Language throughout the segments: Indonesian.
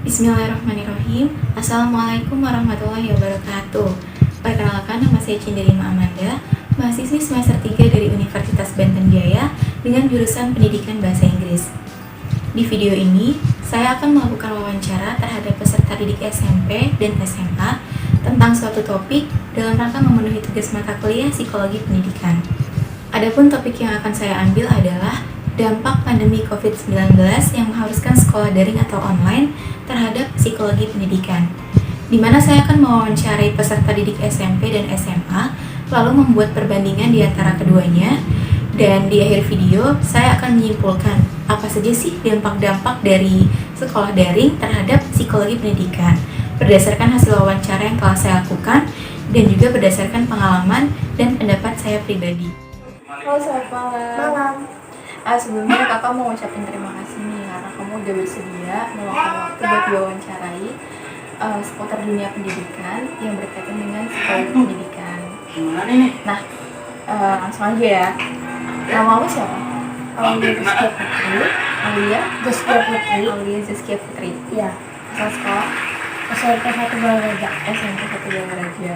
Bismillahirrahmanirrahim. Assalamualaikum warahmatullahi wabarakatuh. Perkenalkan, nama saya Cinderima Amanda, mahasiswi semester 3 dari Universitas Banten Jaya dengan jurusan Pendidikan Bahasa Inggris. Di video ini, saya akan melakukan wawancara terhadap peserta didik SMP dan SMA tentang suatu topik dalam rangka memenuhi tugas mata kuliah Psikologi Pendidikan. Adapun topik yang akan saya ambil adalah dampak pandemi COVID-19 yang mengharuskan sekolah daring atau online terhadap psikologi pendidikan, di mana saya akan mewawancarai peserta didik SMP dan SMA, lalu membuat perbandingan di antara keduanya, dan di akhir video saya akan menyimpulkan apa saja sih dampak-dampak dari sekolah daring terhadap psikologi pendidikan, berdasarkan hasil wawancara yang telah saya lakukan, dan juga berdasarkan pengalaman dan pendapat saya pribadi. Halo, selamat malam. Malam. Sebelumnya kakak mau ucapin terima kasih nih karena kamu udah bersedia meluangkan waktu buat diwawancarai seputar dunia pendidikan yang berkaitan dengan psikologi pendidikan. Nah, langsung aja ya. Nama kamu siapa? Aulia Zaskia Putri. Aulia Zaskia Putri. Aulia Zaskia Putri. Iya. Asal sekolah SMP 1 Balaraja. SMP 1 Balaraja.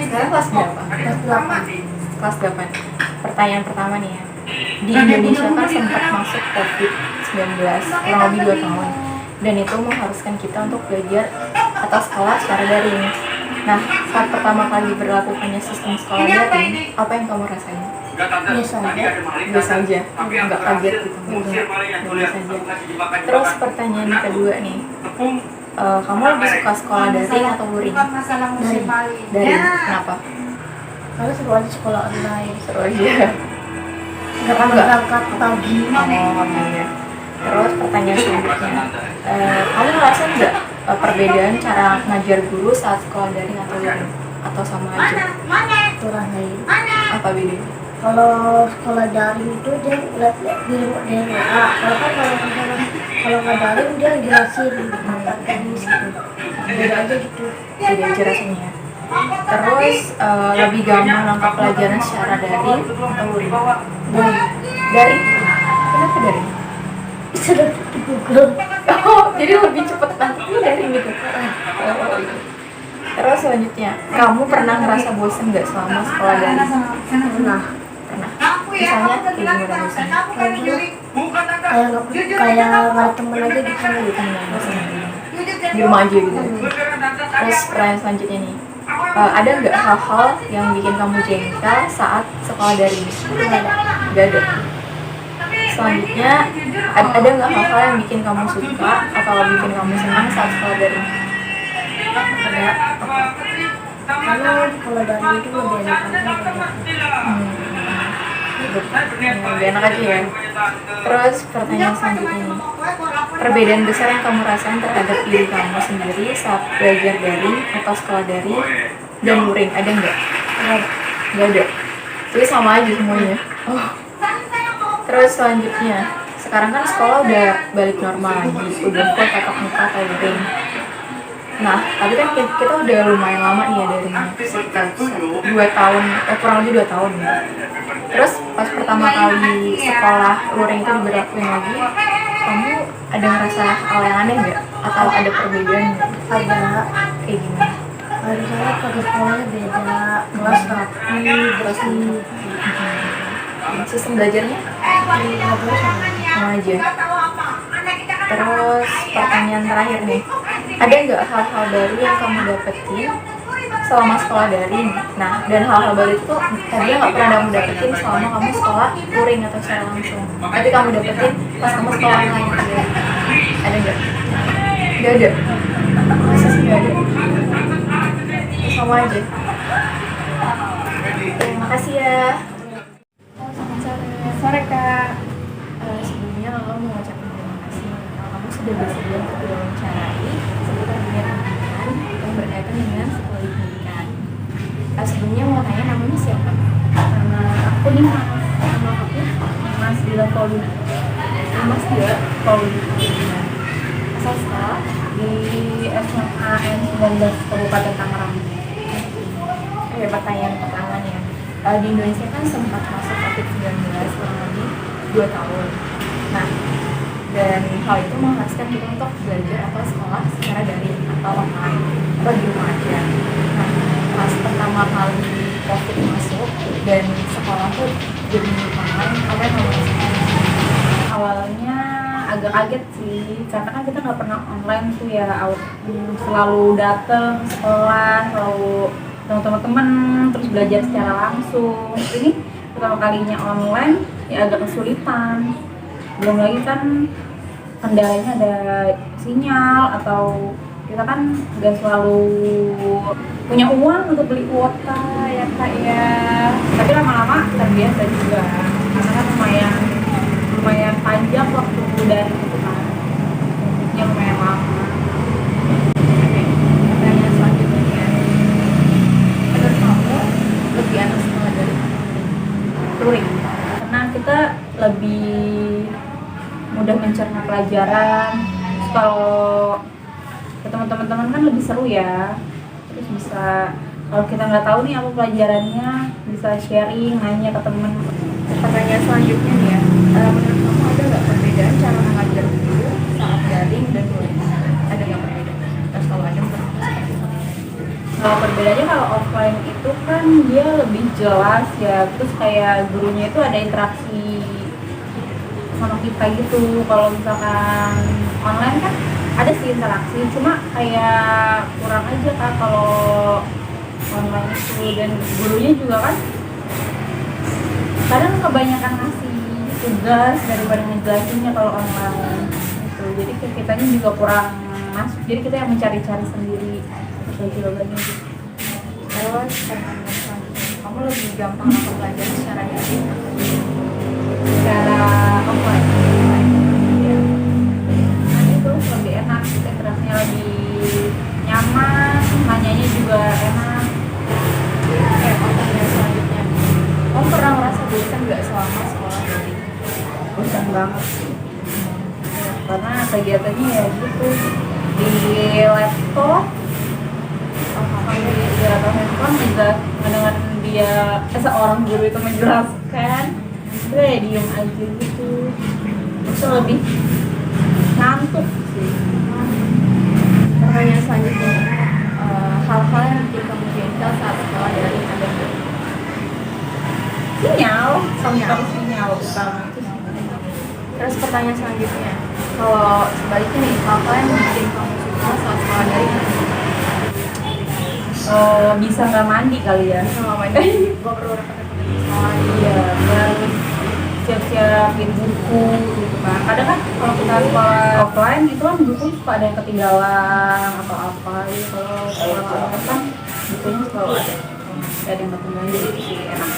Sekarang kelas berapa? Kelas 8. Kelas 8. Pertanyaan pertama nih ya. Di Indonesia kan sempat masuk COVID-19 kurang lebih 2 tahun, dan itu mengharuskan kita untuk belajar atau sekolah secara daring. Nah, saat pertama kali berlakukannya sistem sekolah daring, apa yang kamu rasain? Biasa aja. Biasa aja, nggak kaget gitu, nggak biasa aja. Terus pertanyaan kedua nih, kamu lebih suka sekolah daring atau luring? Daring, kenapa? Karena seru aja sekolah online. Seru aja. Gak akan berangkat pagi. Oh iya. Terus pertanyaan selanjutnya, kamu ngerasa nggak perbedaan cara ngajar guru saat sekolah daring atau luring? Atau sama aja? Kurang lain. Apa bedanya? Kalau sekolah daring itu dia lihat-lihat di WA. Kalau nggak daring dia jelasin teknis gitu. Beda aja gitu. Beda jelasinnya. Terus lebih gampang nangkap pelajaran secara daring atau luring? Daring. Kenapa daring? Sudah di Google. Oh, jadi lebih cepat nangkapnya daring gitu. Oh, iya. Terus selanjutnya, kamu pernah ngerasa bosan nggak selama sekolah daring? Pernah. Pernah. Misalnya kayak gimana bosannya? Kayak nggak ada temen aja gitu. Di rumah aja gitu. Terus pertanyaan selanjutnya nih, ada nggak hal-hal yang bikin kamu jengkel saat sekolah daring? Nggak ada. Selanjutnya, ada nggak hal-hal yang bikin kamu suka atau bikin kamu senang saat sekolah daring? Ada apa? Karena kalau daring itu lebih enak aja. Lebih enak aja ya. Terus pertanyaan selanjutnya nih, perbedaan besar yang kamu rasain terhadap diri kamu sendiri saat belajar daring atau sekolah daring dan luring, ada nggak? Nggak ada. Jadi sama aja semuanya. Oh. Terus selanjutnya, sekarang kan sekolah udah balik normal lagi, udah full tatap muka atau luring. Nah, tapi kan kita udah lumayan lama nih ya darinya, sekitar 2 tahun, kurang lebih 2 tahun ya. Terus pas pertama kali sekolah luring itu diberlakuin lagi, kamu ada ngerasa hal yang aneh nggak? Atau ada perbedaan nggak? Ada. Kayak gimana? Harusnya pada sekolahnya beda, kelas rapi, bersih. Sistem belajarnya? Sama aja. Terus pertanyaan terakhir nih, ada nggak hal-hal baru yang kamu dapetin selama sekolah daring? Nah, dan hal-hal baru itu tadinya nggak pernah kamu dapetin selama kamu sekolah luring atau secara langsung, tapi kamu dapetin pas kamu sekolah online. Ada nggak? Nggak ada. Masa sih nggak ada? Sama aja. Terima kasih ya. Sore Kak. Sebelumnya kakak mau ngucapin terima kasih karena kamu sudah bersedia untuk diwawancarai seputar dunia pendidikan yang berkaitan dengan psikologi pendidikan. Sebelumnya mau tanya, namanya siapa? Nama aku nih, Nama aku Mas Dila Paulina. Mas Dila Paulina. Asal sekolah Di SMA N19 Kabupaten Tangerang. pertanyaan pertama nih ya. Di Indonesia kan sempat masuk COVID-19 kurang lebih 2 2 tahun. Nah, dan hal itu mengharuskan kita untuk belajar atau sekolah secara daring atau online atau di rumah aja. Nah, pas pertama kali COVID masuk dan sekolah tuh jadi online, apa yang kamu rasakan? Awalnya agak kaget sih, karena kan kita nggak pernah online tuh ya, selalu datang sekolah, selalu ketemu teman-teman, terus belajar secara langsung. Ini pertama kalinya online ya agak kesulitan, belum lagi kan kendalanya ada sinyal, atau kita kan nggak selalu punya uang untuk beli kuota ya kak ya. Tapi lama-lama terbiasa juga, karena kan lumayan panjang waktu dari itu kan, yang lumayan lama. Oke, pertanyaan selanjutnya, menurut kamu lebih enak sekolah dari Luring, karena kita lebih mudah mencerna pelajaran. Terus kalau ketemu teman-teman kan lebih seru ya, terus bisa, kalau kita nggak tahu nih apa pelajarannya, bisa sharing, nanya ke teman. Pertanyaan selanjutnya nih ya, menurut kamu ada nggak perbedaan cara mengajar guru saat daring dan luring? Ada nggak perbedaan? Terus kalau ada menurut kamu seperti apa? Kalau perbedaannya, kalau offline itu kan dia lebih jelas ya, terus kayak gurunya itu ada interaksi sama kita gitu. Kalau misalkan online kan ada sih interaksi, cuma kayak kurang aja kak kalau online itu. Dan gurunya juga kan kadang kebanyakan ngasih tugas daripada ngejelasinnya kalau online gitu. Jadi kitanya juga kurang masuk, jadi kita yang mencari-cari sendiri jawabannya gitu. Terus pertanyaan selanjutnya, kamu lebih gampang atau belajar secara daring atau Secara offline ya? nah itu lebih enak, interaksinya lebih nyaman, nanyanya juga enak. Oke, pertanyaan selanjutnya, kamu pernah merasa bosan nggak selama sekolah daring? Bosan banget sih, karena kegiatannya ya gitu, di laptop di atau handphone juga ngedengerin dia seorang guru itu menjelaskan, itu ya diem aja gitu. Itu lebih ngantuk sih. Pertanyaan selanjutnya, hal-hal yang bikin kamu jengkel saat sekolah daring ada nggak? Sinyal, Sinyal. sinyal utama itu sih. Terus pertanyaan selanjutnya, kalau sebaliknya nih, hal-hal yang bikin kamu suka saat sekolah daring ada nggak? Bisa nggak mandi kali ya. Sama mandi, gue perlu pakai sekolah. Iya, harus siap-siapin buku gitu kan. Kadang kan kalau kita sekolah offline itu kan buku suka ada yang ketinggalan atau apa gitu. Kalau sekolah online kan bukunya selalu ada, nggak ada yang ketinggalan, jadi itu sih enak.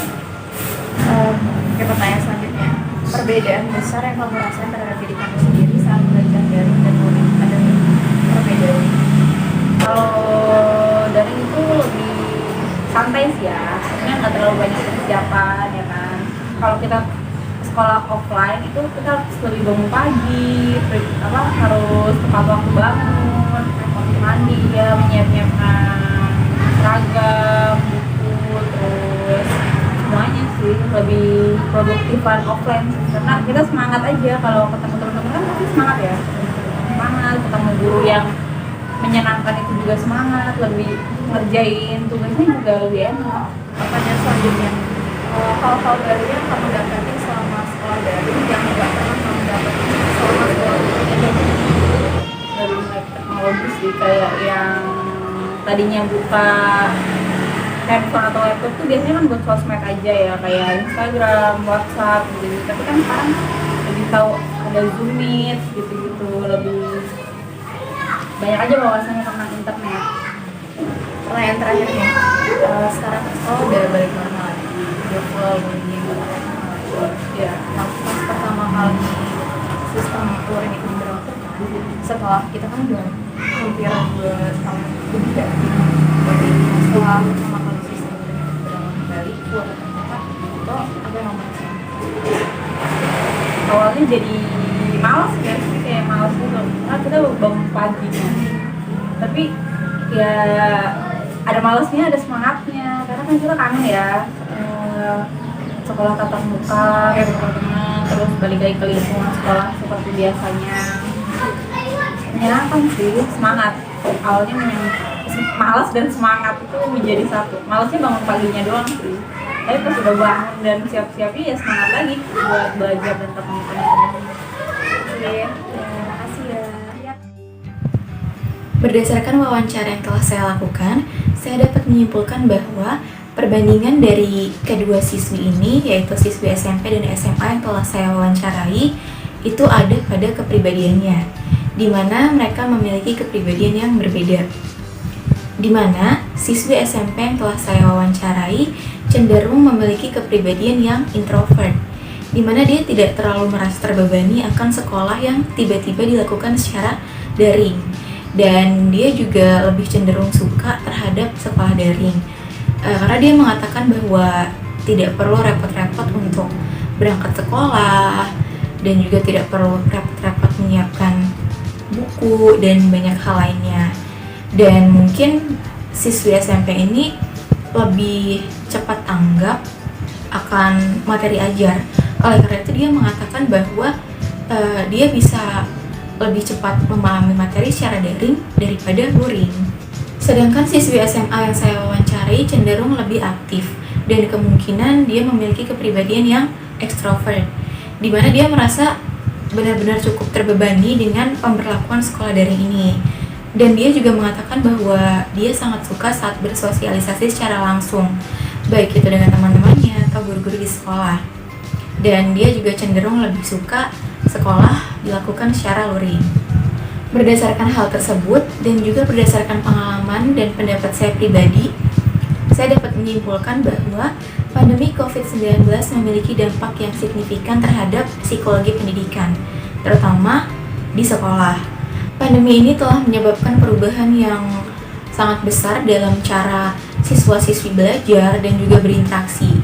Oke, pertanyaan selanjutnya, perbedaan besar yang kamu rasain terhadap diri kamu sendiri saat belajar daring dan luring, ada nggak perbedaan? Kalau daring itu lebih santai sih ya, maksudnya nggak terlalu banyak persiapan ya kan. Kalau kita sekolah offline itu kita harus lebih bangun pagi, harus tepat waktu bangun, waktu mandi ya, menyiapkan seragam, buku, terus semuanya sih lebih produktifan offline sih. Karena kita semangat aja, kalau ketemu teman-teman kan pasti semangat ya, semangat ketemu guru yang menyenangkan itu juga semangat, lebih ngerjain tugasnya juga lebih enak. Pertanyaan selanjutnya, hal-hal baru yang kamu dapetin selama sekolah daring yang nggak pernah kamu dapetin selama sekolah luring? Dari mulai teknologi sih, kayak yang tadinya buka handphone atau laptop tuh biasanya kan buat sosmed aja ya, kayak Instagram, WhatsApp gitu. Tapi kan sekarang lebih tahu ada Zoom Meet gitu-gitu, lebih banyak aja wawasannya tentang internet. Pertanyaan terakhir nih, sekarang sekolah udah balik normal nih, udah full learning. Ya, nah, pas pertama kali sistem luring itu diberlakukan, setelah kita kan udah hampir 2 tahun lebih ya, jadi setelah pertama kali sistem luring itu berlaku kembali, full tatap muka, itu ada nomor Awalnya jadi malas ya, kayak malas gitu, karena kita bangun pagi kan. Tapi ya ada malasnya, ada semangatnya, karena kan kita kangen ya sekolah tatap muka kayak teman-teman, terus terus balik lagi ke lingkungan sekolah seperti biasanya. Menyenangkan sih, semangat. Awalnya malas dan semangat itu menjadi satu. Malasnya bangun paginya doang sih, tapi pas udah bangun dan siap-siap ya semangat lagi buat belajar dan ketemu teman-teman. Oke, terima kasih ya. Berdasarkan wawancara yang telah saya lakukan, saya dapat menyimpulkan bahwa perbandingan dari kedua siswi ini, yaitu siswi SMP dan SMA yang telah saya wawancarai, itu ada pada kepribadiannya, di mana mereka memiliki kepribadian yang berbeda. Di mana siswi SMP yang telah saya wawancarai cenderung memiliki kepribadian yang introvert, di mana dia tidak terlalu merasa terbebani akan sekolah yang tiba-tiba dilakukan secara daring, dan dia juga lebih cenderung suka terhadap sekolah daring, karena dia mengatakan bahwa tidak perlu repot-repot untuk berangkat sekolah, dan juga tidak perlu repot-repot menyiapkan buku dan banyak hal lainnya. Dan mungkin siswi SMP ini lebih cepat tanggap akan materi ajar. Oleh karena itu dia mengatakan bahwa dia bisa lebih cepat memahami materi secara daring daripada luring. Sedangkan siswi SMA yang saya wawancarai cenderung lebih aktif dan kemungkinan dia memiliki kepribadian yang ekstrovert, di mana dia merasa benar-benar cukup terbebani dengan pemberlakuan sekolah daring ini. Dan dia juga mengatakan bahwa dia sangat suka saat bersosialisasi secara langsung, baik itu dengan teman-temannya atau guru-guru di sekolah. Dan dia juga cenderung lebih suka sekolah dilakukan secara luring. Berdasarkan hal tersebut dan juga berdasarkan pengalaman dan pendapat saya pribadi, saya dapat menyimpulkan bahwa pandemi COVID-19 memiliki dampak yang signifikan terhadap psikologi pendidikan, terutama di sekolah. Pandemi ini telah menyebabkan perubahan yang sangat besar dalam cara siswa-siswi belajar dan juga berinteraksi.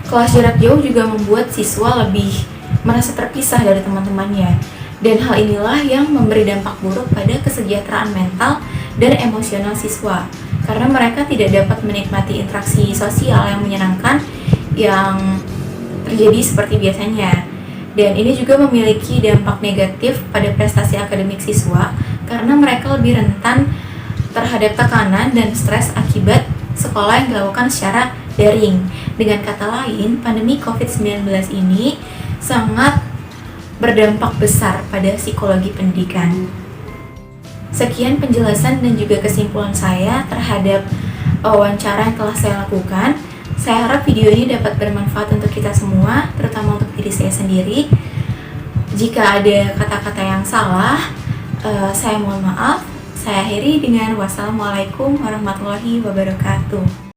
Kelas jarak jauh juga membuat siswa lebih merasa terpisah dari teman-temannya, dan hal inilah yang memberi dampak buruk pada kesejahteraan mental dan emosional siswa, karena mereka tidak dapat menikmati interaksi sosial yang menyenangkan yang terjadi seperti biasanya. Dan ini juga memiliki dampak negatif pada prestasi akademik siswa, karena mereka lebih rentan terhadap tekanan dan stres akibat sekolah yang dilakukan secara daring. Dengan kata lain, pandemi COVID-19 ini sangat berdampak besar pada psikologi pendidikan. Sekian penjelasan dan juga kesimpulan saya terhadap wawancara yang telah saya lakukan. Saya harap video ini dapat bermanfaat untuk kita semua, terutama untuk diri saya sendiri. Jika ada kata-kata yang salah, saya mohon maaf. Saya akhiri dengan wassalamualaikum warahmatullahi wabarakatuh.